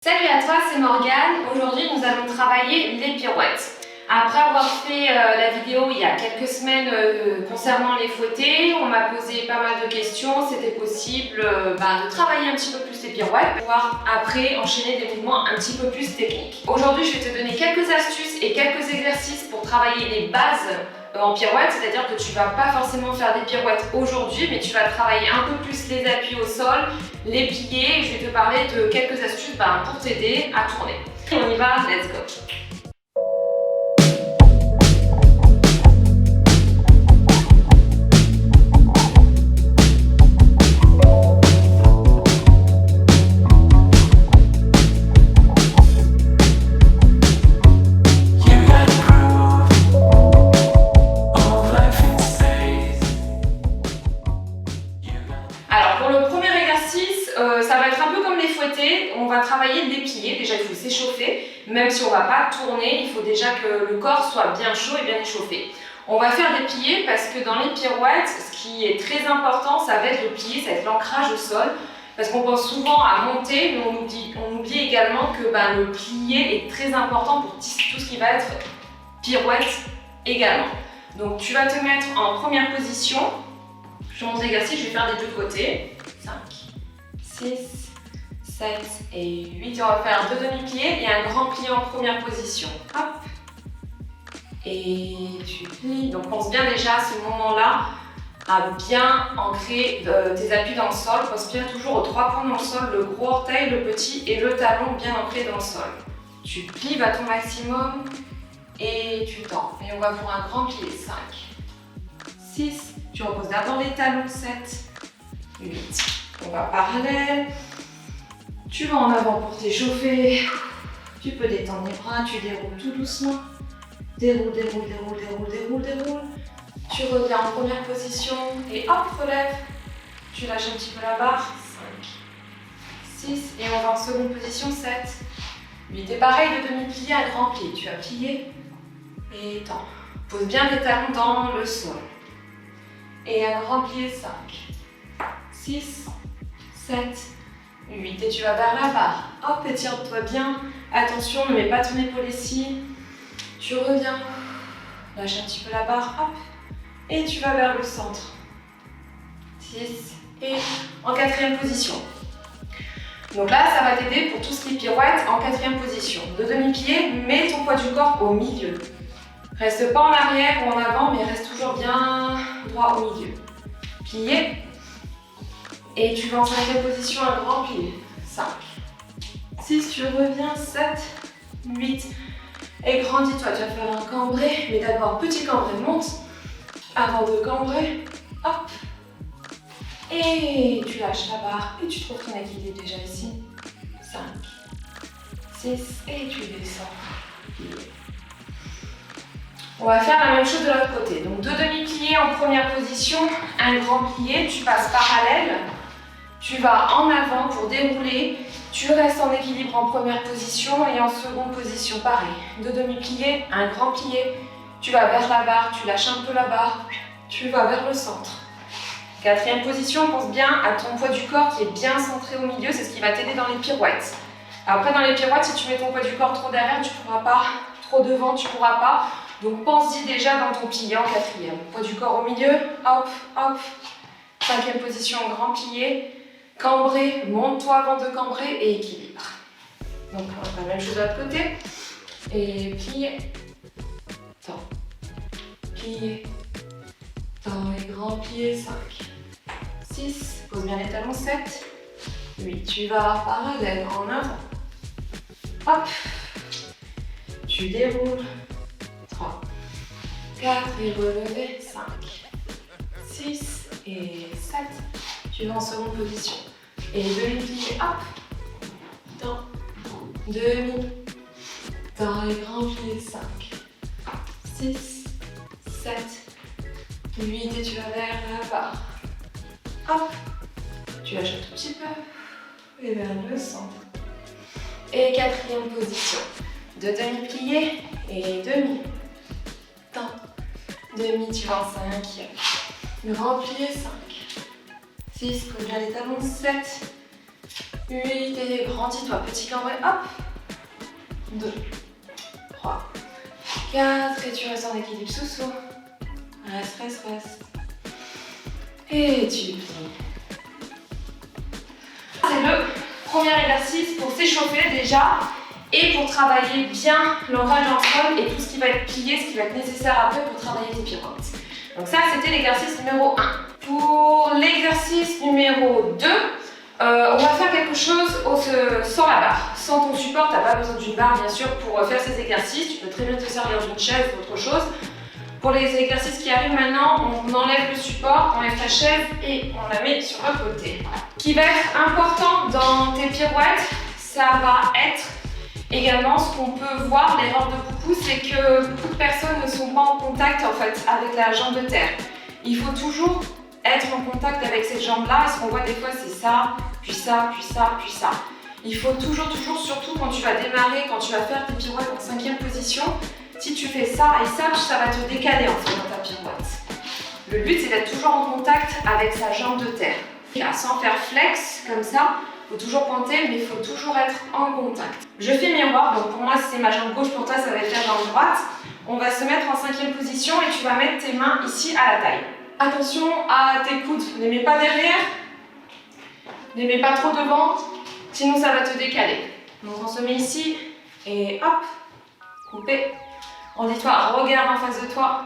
Salut à toi, c'est Morgane. Aujourd'hui, nous allons travailler les pirouettes. Après avoir fait la vidéo il y a quelques semaines concernant les fouettés, on m'a posé pas mal de questions. C'était possible de travailler un petit peu plus les pirouettes pour pouvoir après enchaîner des mouvements un petit peu plus techniques. Aujourd'hui, je vais te donner quelques astuces et quelques exercices pour travailler les bases en pirouette, c'est-à-dire que tu ne vas pas forcément faire des pirouettes aujourd'hui, mais tu vas travailler un peu plus les appuis au sol, les pliés, et je vais te parler de quelques astuces pour t'aider à tourner. On y va, let's go! Ça va être un peu comme les fouettés, on va travailler les pliés, déjà il faut s'échauffer, même si on ne va pas tourner, il faut déjà que le corps soit bien chaud et bien échauffé. On va faire des pliés parce que dans les pirouettes, ce qui est très important, ça va être le plié, ça va être l'ancrage au sol, parce qu'on pense souvent à monter, mais on oublie également que le plié est très important pour tout ce qui va être pirouette également. Donc tu vas te mettre en première position, je montre l'exercice, je vais faire des deux côtés, 5, 6, 7 et 8. On va faire deux demi-pliés et un grand plié en première position. Hop. Et tu plies. Donc pense bien déjà à ce moment-là à bien ancrer tes appuis dans le sol. Pense bien toujours aux trois points dans le sol, le gros orteil, le petit et le talon bien ancrés dans le sol. Tu plies à ton maximum et tu tends. Et on va pour un grand plié. 5, 6. Tu reposes d'abord les talons. 7, 8. On va parallèle, tu vas en avant pour t'échauffer, tu peux détendre les bras, tu déroules tout doucement, déroule, déroule, déroule, déroule, déroule, déroule, tu reviens en première position et hop, relève, tu lâches un petit peu la barre, 5, 6 et on va en seconde position, 7, 8 et pareil, de demi-plié à grand plié, tu vas plier et tends, pose bien les talons dans le sol et un grand plié, 5, 6, 7, 8 et tu vas vers la barre. Hop, étire-toi bien. Attention, ne mets pas ton épaule ici. Tu reviens. Lâche un petit peu la barre. Hop. Et tu vas vers le centre. 6 et en quatrième position. Donc là, ça va t'aider pour tout ce qui est pirouette en quatrième position. De demi-pied, mets ton poids du corps au milieu. Reste pas en arrière ou en avant, mais reste toujours bien droit au milieu. Plié. Et tu vas en cinquième position, un grand plié. 5, 6, tu reviens, 7, 8. Et grandis-toi, tu vas faire un cambré, mais d'abord petit cambré, monte. Avant de cambrer, hop. Et tu lâches la barre et tu trouves ton équilibre déjà ici. 5, 6, et tu descends. On va faire la même chose de l'autre côté. Donc deux demi-pliés en première position, un grand plié, tu passes parallèle. Tu vas en avant pour dérouler, tu restes en équilibre en première position et en seconde position, pareil. Deux demi-pliés, un grand plié, tu vas vers la barre, tu lâches un peu la barre, tu vas vers le centre. Quatrième position, pense bien à ton poids du corps qui est bien centré au milieu, c'est ce qui va t'aider dans les pirouettes. Après dans les pirouettes, si tu mets ton poids du corps trop derrière, tu ne pourras pas, trop devant, tu ne pourras pas. Donc pense-y déjà dans ton plié en quatrième. Poids du corps au milieu, hop, hop. Cinquième position, grand plié. Cambré, monte-toi avant de cambrer et équilibre. Donc on va faire la même chose de l'autre côté. Et plié, tends, plié, tends et grand plié, 5, 6, pose bien les talons, 7, 8, tu vas parallèle en avant. Hop, tu déroules, 3, 4 et relevé, 5, 6 et 7. Tu vas en seconde position. Et demi-plié, hop, tends, demi, tends et grand plié, 5, 6, 7, 8 et tu vas vers la barre. Hop, tu lâches un tout petit peu et vers le centre. Et quatrième position. Deux demi-pliés et demi, tends, demi, tu vas en cinquième. Grand plié, 5. 6, pose bien les talons, 7, 8 et grandis-toi. Petit cambré, hop. 2, 3, 4 et tu restes en équilibre sous-sous. Reste. Et tu plies. C'est le premier exercice pour s'échauffer déjà et pour travailler bien l'ancrage dans le sol et tout ce qui va être plié, ce qui va être nécessaire après pour travailler tes pirouettes. Donc ça, c'était l'exercice numéro 1. Pour l'exercice numéro 2, on va faire quelque chose sans la barre. Sans ton support, tu n'as pas besoin d'une barre bien sûr pour faire ces exercices. Tu peux très bien te servir d'une chaise ou autre chose. Pour les exercices qui arrivent maintenant, on enlève le support, on enlève ta chaise et on la met sur le côté. Ce qui va être important dans tes pirouettes, ça va être également ce qu'on peut voir, l'erreur de beaucoup, c'est que beaucoup de personnes ne sont pas en contact en fait avec la jambe de terre. Il faut toujours être en contact avec cette jambe-là, et ce qu'on voit des fois c'est ça, puis ça, puis ça, puis ça. Il faut toujours, surtout quand tu vas démarrer, quand tu vas faire tes pirouettes en 5e position, si tu fais ça et ça va te décaler en fait dans ta pirouette. Le but c'est d'être toujours en contact avec sa jambe de terre. Sans faire flex comme ça, il faut toujours pointer mais il faut toujours être en contact. Je fais miroir, donc pour moi c'est ma jambe gauche, pour toi ça va être la jambe droite. On va se mettre en 5e position et tu vas mettre tes mains ici à la taille. Attention à tes coudes, ne les mets pas derrière, ne les mets pas trop devant, sinon ça va te décaler. Donc on se met ici et hop, coupé. On dit toi, regarde en face de toi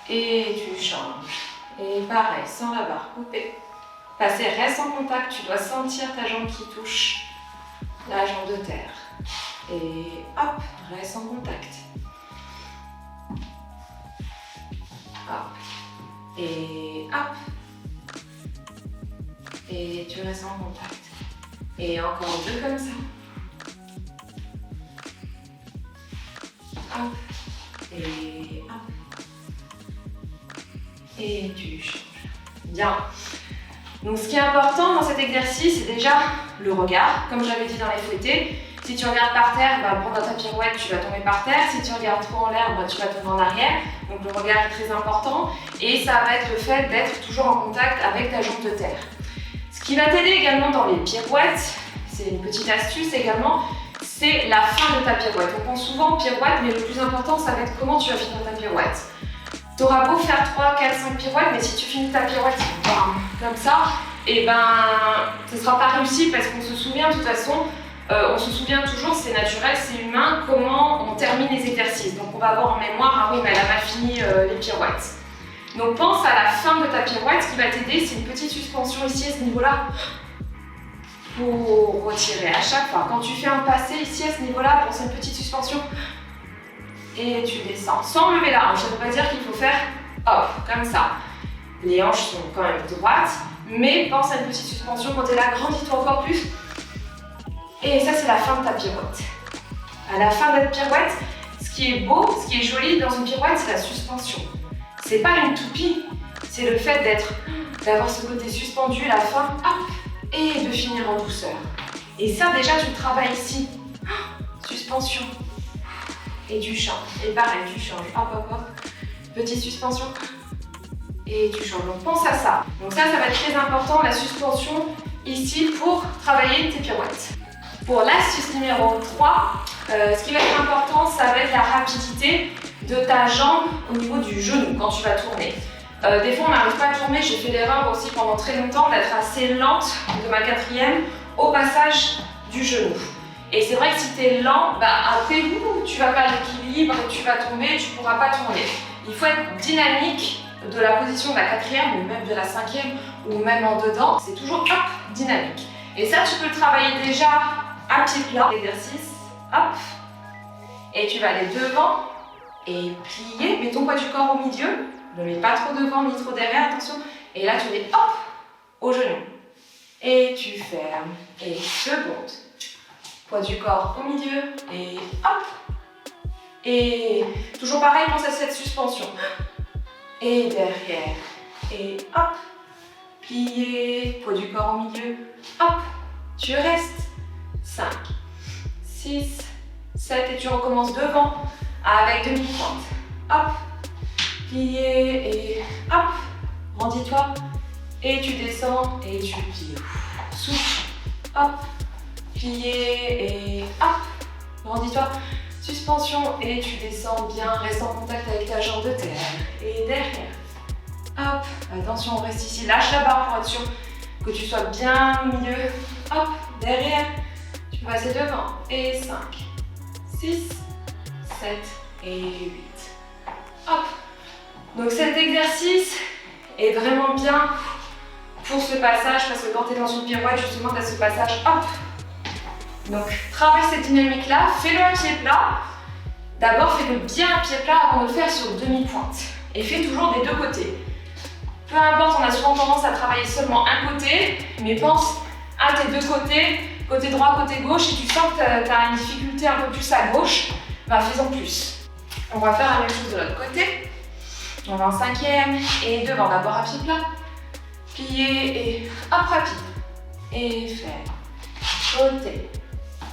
et tu changes. Et pareil, sans la barre, coupé. Passer, reste en contact, tu dois sentir ta jambe qui touche la jambe de terre. Et hop, reste en contact. Hop. Et hop. Et tu restes en contact. Et encore 2 comme ça. Hop. Et hop. Et tu changes. Bien. Donc ce qui est important dans cet exercice, c'est déjà le regard, comme j'avais dit dans les fouettés. Si tu regardes par terre, pendant ta pirouette, tu vas tomber par terre. Si tu regardes trop en l'air, tu vas tomber en arrière. Donc le regard est très important. Et ça va être le fait d'être toujours en contact avec ta jambe de terre. Ce qui va t'aider également dans les pirouettes, c'est une petite astuce également, c'est la fin de ta pirouette. On pense souvent pirouette, mais le plus important, ça va être comment tu vas finir ta pirouette. Tu auras beau faire 3, 4, 5 pirouettes, mais si tu finis ta pirouette comme ça, et ce ne sera pas réussi parce qu'on se souvient de toute façon, on se souvient toujours, c'est naturel, c'est humain, comment on termine les exercices. Donc on va avoir en mémoire, ah oui, mais elle a mal fini les pirouettes. Donc pense à la fin de ta pirouette, ce qui va t'aider, c'est une petite suspension ici à ce niveau-là. Pour retirer à chaque fois. Quand tu fais un passé ici à ce niveau-là, pense à une petite suspension. Et tu descends sans lever la hanche. Ça ne veut pas dire qu'il faut faire hop, comme ça. Les hanches sont quand même droites, mais pense à une petite suspension. Quand tu es là, grandis-toi encore plus. Et ça, c'est la fin de ta pirouette. À la fin de ta pirouette, ce qui est beau, ce qui est joli dans une pirouette, c'est la suspension. C'est pas une toupie, c'est le fait d'avoir ce côté suspendu, la fin, hop, et de finir en douceur. Et ça, déjà, tu travailles ici. Suspension. Et tu changes. Et pareil, tu changes. Hop, hop, hop. Petite suspension. Et tu changes. Donc pense à ça. Donc ça va être très important, la suspension ici pour travailler tes pirouettes. Pour l'astuce numéro 3, ce qui va être important, ça va être la rapidité de ta jambe au niveau du genou quand tu vas tourner. Des fois, on n'arrive pas à tourner. J'ai fait l'erreur aussi pendant très longtemps d'être assez lente de ma 4e au passage du genou. Et c'est vrai que si tu es lent, après, tu vas pas à l'équilibre et tu vas tomber, tu ne pourras pas tourner. Il faut être dynamique de la position de la 4e ou même de la 5e ou même en dedans. C'est toujours hop, dynamique. Et ça, tu peux le travailler déjà à pied plat. L'exercice, hop. Et tu vas aller devant et plier. Mets ton poids du corps au milieu. Ne mets pas trop devant ni trop derrière, attention. Et là, tu mets hop au genou. Et tu fermes. Et seconde. Poids du corps au milieu. Et hop. Et toujours pareil, pense à cette suspension. Et derrière. Et hop. Plier. Poids du corps au milieu. Hop. Tu restes. 5, 6, 7. Et tu recommences devant avec demi-pointe. Hop. Plier et hop, rendis-toi et tu descends et tu plies. Souffle hop, plié et hop, grandis-toi. Suspension et tu descends bien, reste en contact avec ta jambe de terre. Et derrière, hop, attention, on reste ici, lâche la barre pour être sûr que tu sois bien au milieu. Hop, derrière, tu peux passer devant. Et 5, 6, 7 et 8. Hop. Donc cet exercice est vraiment bien pour ce passage parce que quand tu es dans une pirouette, justement, tu as ce passage, hop. Donc travaille cette dynamique-là, fais-le à pied plat. D'abord, fais-le bien à pied plat avant de le faire sur demi-pointe. Et fais toujours des deux côtés. Peu importe, on a souvent tendance à travailler seulement un côté, mais pense à tes deux côtés, côté droit, côté gauche, et tu sens que tu as une difficulté un peu plus à gauche, bah fais-en plus. On va faire la même chose de l'autre côté. On va en 5e et devant, d'abord à pied plat, plier et hop, rapide. Et faire, côté,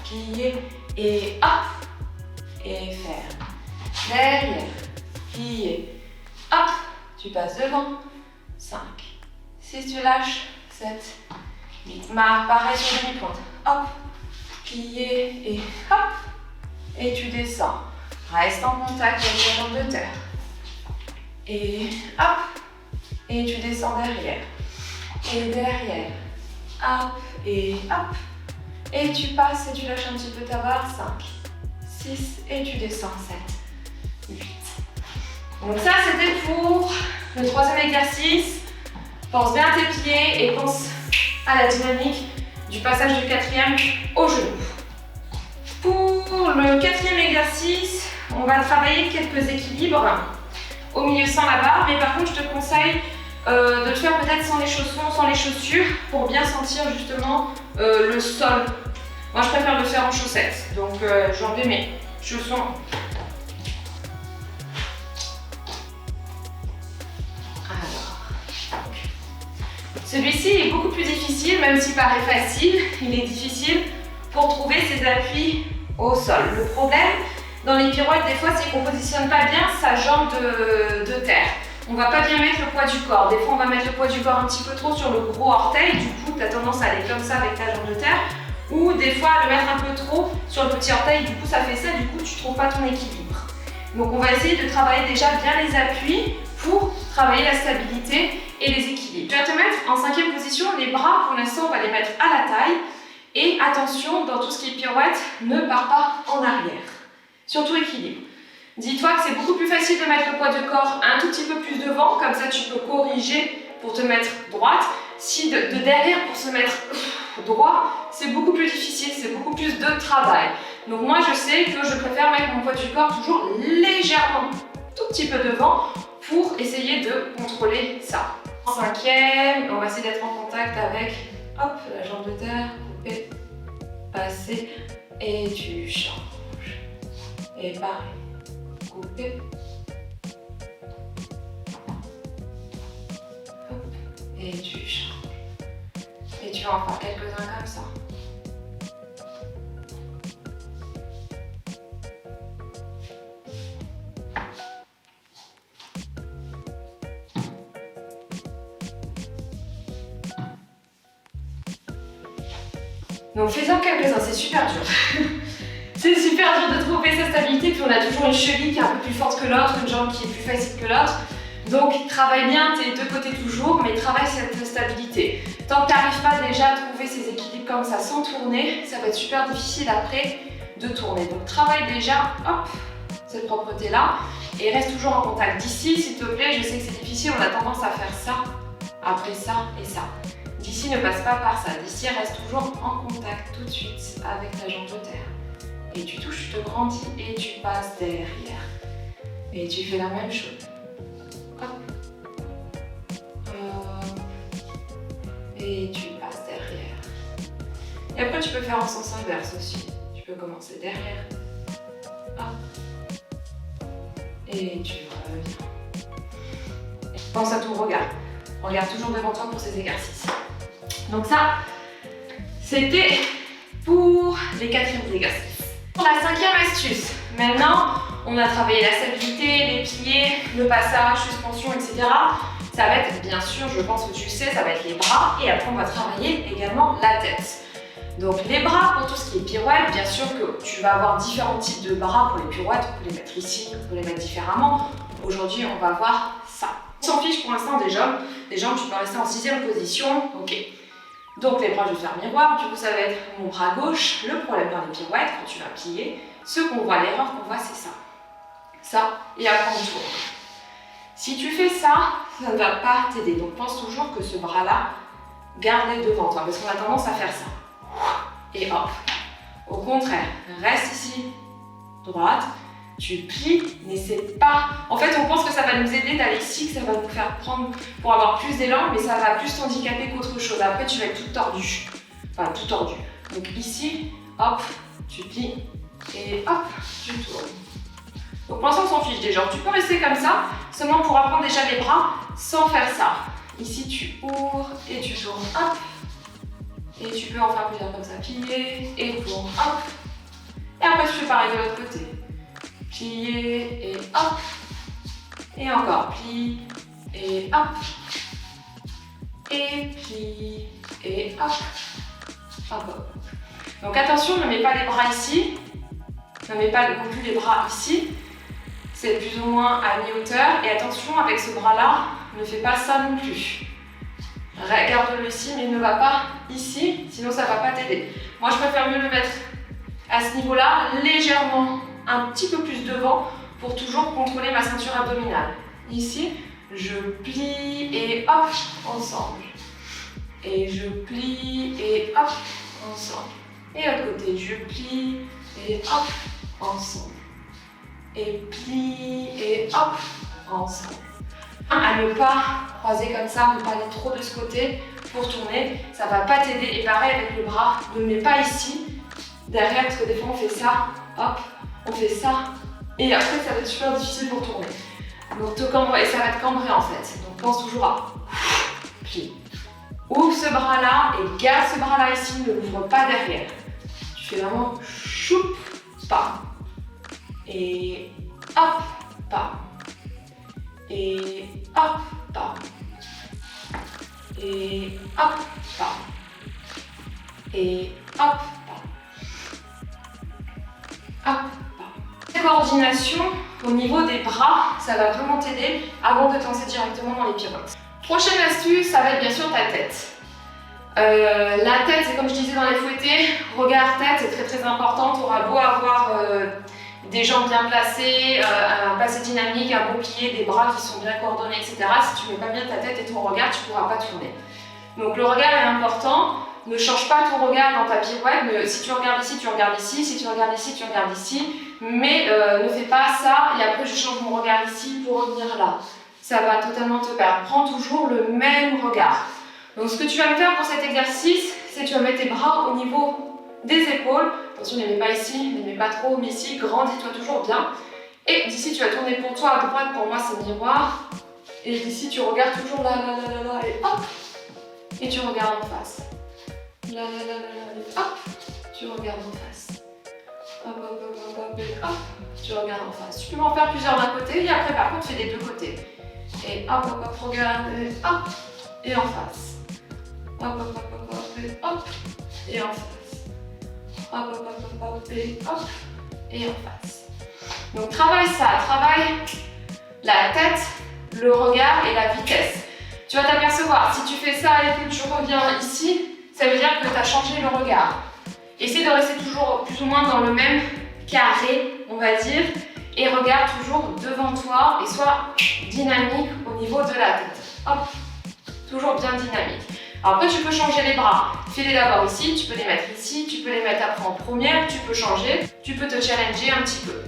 plier et hop, et faire, derrière, plier, hop, tu passes devant, 5, 6, tu lâches, 7, 8, marque, pareil sur demi-pointe, hop, plier et hop, et tu descends, reste en contact avec la jambe de terre, et hop, et tu descends derrière, et derrière, hop, et tu passes et tu lâches un petit peu ta barre, 5, 6, et tu descends, 7, 8. Donc ça, c'était pour le 3e exercice. Pense bien à tes pieds et pense à la dynamique du passage du 4e au genou. Pour le 4e exercice, on va travailler quelques équilibres au milieu sans la barre, mais par contre, je te conseille de le faire peut-être sans les chaussons, sans les chaussures, pour bien sentir justement le sol. Moi, je préfère le faire en chaussettes, donc j'enlève mes chaussons. Celui-ci est beaucoup plus difficile, même s'il paraît facile, il est difficile pour trouver ses appuis au sol. Le problème dans les pirouettes, des fois, c'est qu'on ne positionne pas bien sa jambe de terre. On ne va pas bien mettre le poids du corps. Des fois, on va mettre le poids du corps un petit peu trop sur le gros orteil, du coup, tu as tendance à aller comme ça avec ta jambe de terre. Ou des fois, à le mettre un peu trop sur le petit orteil, du coup, ça fait ça, du coup, tu ne trouves pas ton équilibre. Donc, on va essayer de travailler déjà bien les appuis pour travailler la stabilité et les équilibres. Tu vas te mettre en 5e position, les bras pour l'instant on va les mettre à la taille et attention, dans tout ce qui est pirouette, ne pars pas en arrière. Surtout équilibre. Dis-toi que c'est beaucoup plus facile de mettre le poids de corps un tout petit peu plus devant, comme ça tu peux corriger pour te mettre droite. Si de derrière pour se mettre droit, c'est beaucoup plus difficile, c'est beaucoup plus de travail. Donc moi je sais que je préfère mettre mon poids du corps toujours légèrement, tout petit peu devant, pour essayer de contrôler ça. En 5e, on va essayer d'être en contact avec hop, la jambe de terre, couper, passer, et tu changes. Et pareil, couper, hop, et tu changes. Et tu vas en faire quelques-uns comme ça. Donc fais-en quelques-uns, c'est super dur. C'est super dur de trouver sa stabilité, puis on a toujours une cheville qui est un peu plus forte que l'autre, une jambe qui est plus facile que l'autre. Donc travaille bien tes deux côtés toujours, mais travaille cette stabilité. Tant que tu n'arrives pas déjà à trouver ces équilibres comme ça sans tourner, ça va être super difficile après de tourner. Donc travaille déjà, hop, cette propreté-là, et reste toujours en contact. D'ici, s'il te plaît, je sais que c'est difficile, on a tendance à faire ça, après ça et ça. D'ici ne passe pas par ça, d'ici reste toujours en contact tout de suite avec la jambe de terre. Et tu touches, tu te grandis et tu passes derrière. Et tu fais la même chose. Hop. Et tu passes derrière. Et après tu peux faire en sens inverse aussi. Tu peux commencer derrière. Hop. Et tu reviens. Et pense à ton regard. Regarde toujours devant toi pour ces exercices. Donc ça, c'était pour les 4e exercices. Pour la 5e astuce, maintenant on a travaillé la stabilité, les pieds, le passage, suspension, etc. Ça va être, bien sûr, je pense que tu le sais, ça va être les bras et après on va travailler également la tête. Donc les bras pour tout ce qui est pirouette, bien sûr que tu vas avoir différents types de bras pour les pirouettes, on peut les mettre ici, on peut les mettre différemment. Aujourd'hui on va voir ça. On s'en fiche pour l'instant des jambes, tu peux rester en 6e position, ok. Donc les bras je vais faire miroir, du coup ça va être mon bras gauche. Le problème dans les pirouettes, quand tu vas plier, l'erreur qu'on voit c'est ça. Ça, et après on tourne. Si tu fais ça, ça ne va pas t'aider. Donc pense toujours que ce bras-là, garde-le devant toi, parce qu'on a tendance à faire ça. Et hop. Au contraire, reste ici, droite, tu plies, n'essaie pas. En fait, on pense que ça va nous aider d'aller ici, que ça va nous faire prendre pour avoir plus d'élan, mais ça va plus t'handicaper qu'autre chose. Après, tu vas être tout tordu. Enfin, tout tordu. Donc ici, hop, tu plies et hop, tu tournes. Donc pour l'instant, on s'en fiche des jambes. Tu peux rester comme ça, seulement pour apprendre déjà les bras sans faire ça. Ici, tu ouvres et tu tournes, hop. Et tu peux en faire plusieurs comme ça, plier et tourne, hop. Et après, tu fais pareil de l'autre côté. Plier et hop. Et encore, plie et hop. Et plie et hop. Hop, hop. Donc attention, ne mets pas les bras ici. Ne mets pas non plus les bras ici. C'est plus ou moins à mi-hauteur. Et attention, avec ce bras-là, ne fais pas ça non plus. Garde-le ici, mais ne va pas ici, sinon ça ne va pas t'aider. Moi, je préfère mieux le mettre à ce niveau-là, légèrement, un petit peu plus devant, pour toujours contrôler ma ceinture abdominale. Ici, je plie et hop, ensemble. Et je plie et hop, ensemble. Et à côté, je plie et hop, ensemble. Et plie et hop, ensemble. À ne pas croiser comme ça, ne pas aller trop de ce côté pour tourner, ça ne va pas t'aider. Et pareil avec le bras, ne le mets pas ici, derrière, parce que des fois on fait ça, hop, on fait ça, et après ça va être super difficile pour tourner. Donc te cambrer, et ça va te cambrer en fait. Donc pense toujours à plie. Ouvre ce bras là et garde ce bras là ici, ne l'ouvre pas derrière. Tu fais vraiment choup, pas. Et hop, pas. Et hop, pas. Et hop, pas. Et hop, pas. Hop, pas. La coordination au niveau des bras, ça va vraiment t'aider avant de te lancer directement dans les pirouettes. Prochaine astuce, ça va être bien sûr ta tête. La tête, c'est comme je disais dans les fouettés, regard tête, c'est très très important. Tu auras beau avoir des jambes bien placées, un passé dynamique, un bon plié, des bras qui sont bien coordonnés, etc. Si tu ne mets pas bien ta tête et ton regard, tu ne pourras pas tourner. Donc le regard est important. Ne change pas ton regard dans ta pirouette. Mais si tu regardes ici, tu regardes ici. Si tu regardes ici, tu regardes ici. Mais ne fais pas ça et après je change mon regard ici pour revenir là. Ça va totalement te perdre. Prends toujours le même regard. Donc ce que tu vas me faire pour cet exercice, c'est que tu vas mettre tes bras au niveau des épaules. Attention, ne les mets pas ici, ne les mets pas trop, mais ici, grandis-toi toujours bien. Et d'ici, tu vas tourner pour toi à droite, pour moi c'est miroir. Et d'ici, tu regardes toujours là, et hop. Et tu regardes en face. Là, et hop. Tu regardes en face. Hop, hop, hop, hop, hop, et hop. Tu regardes en face. Tu peux en faire plusieurs d'un côté, et après, par contre, fais des deux côtés. Et hop, hop, hop, regarde, et hop. Et en face. Hop, hop, hop, hop, hop, et hop. Et en face. Hop, hop, hop, hop, hop, et hop. Et en face. Donc, travaille ça. Travaille la tête, le regard et la vitesse. Tu vas t'apercevoir, si tu fais ça et que tu reviens ici, ça veut dire que tu as changé le regard. Essaie de rester toujours plus ou moins dans le même carré, on va dire, et regarde toujours devant toi et sois dynamique au niveau de la tête. Hop, toujours bien dynamique. Alors après, tu peux changer les bras. Fais-les d'abord ici, tu peux les mettre ici, tu peux les mettre après en première, tu peux changer, tu peux te challenger un petit peu.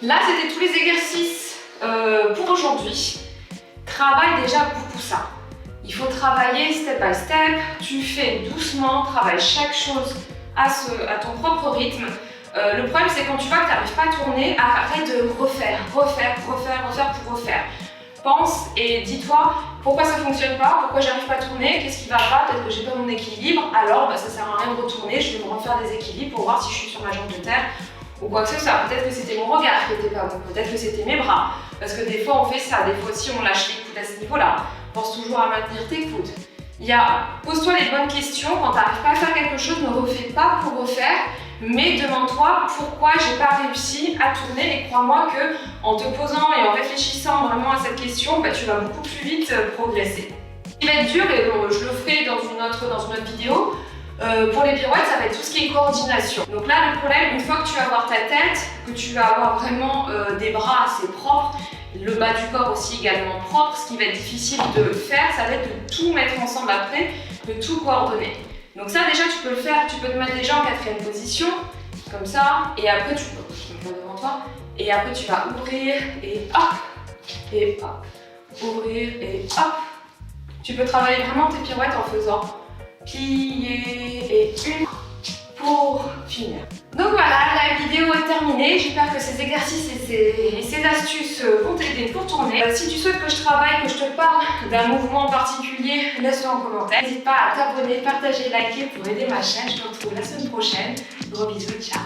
Là, c'était tous les exercices pour aujourd'hui. Travaille déjà beaucoup ça. Il faut travailler step by step, tu fais doucement, travaille chaque chose à ton propre rythme. Le problème, c'est quand tu vois que tu n'arrives pas à tourner, arrête de refaire pour refaire. Pense et dis-toi pourquoi ça ne fonctionne pas, pourquoi j'arrive pas à tourner, qu'est-ce qui va pas, peut-être que j'ai pas mon équilibre, alors ça sert à rien de retourner, je vais me refaire des équilibres pour voir si je suis sur ma jambe de terre ou quoi que ce soit. Peut-être que c'était mon regard qui était pas bon, peut-être que c'était mes bras, parce que des fois on fait ça, des fois aussi on lâche les coudes à ce niveau-là. Pense toujours à maintenir tes coudes. Pose-toi les bonnes questions. Quand tu n'arrives pas à faire quelque chose, ne refais pas pour refaire, mais demande-toi pourquoi j'ai pas réussi à tourner. Et crois-moi que en te posant et en réfléchissant vraiment à cette question, tu vas beaucoup plus vite progresser. Ce qui va être dur, et je le ferai dans une autre vidéo, pour les pirouettes, ça va être tout ce qui est coordination. Donc là, le problème, une fois que tu vas avoir ta tête, que tu vas avoir vraiment des bras assez propres, le bas du corps aussi également propre, ce qui va être difficile de faire, ça va être de tout mettre ensemble après, de tout coordonner. Donc ça déjà tu peux le faire, tu peux te mettre déjà en 4e position, comme ça, et après tu peux devant toi, et après tu vas ouvrir et hop, ouvrir et hop. Tu peux travailler vraiment tes pirouettes en faisant plier et une pour finir. Donc voilà, la vidéo est terminée. J'espère que ces exercices et ces astuces vont t'aider pour tourner. Si tu souhaites que je travaille, que je te parle d'un mouvement en particulier, laisse-le en commentaire. N'hésite pas à t'abonner, partager, liker pour aider ma chaîne. Je te retrouve la semaine prochaine. Gros bisous, ciao.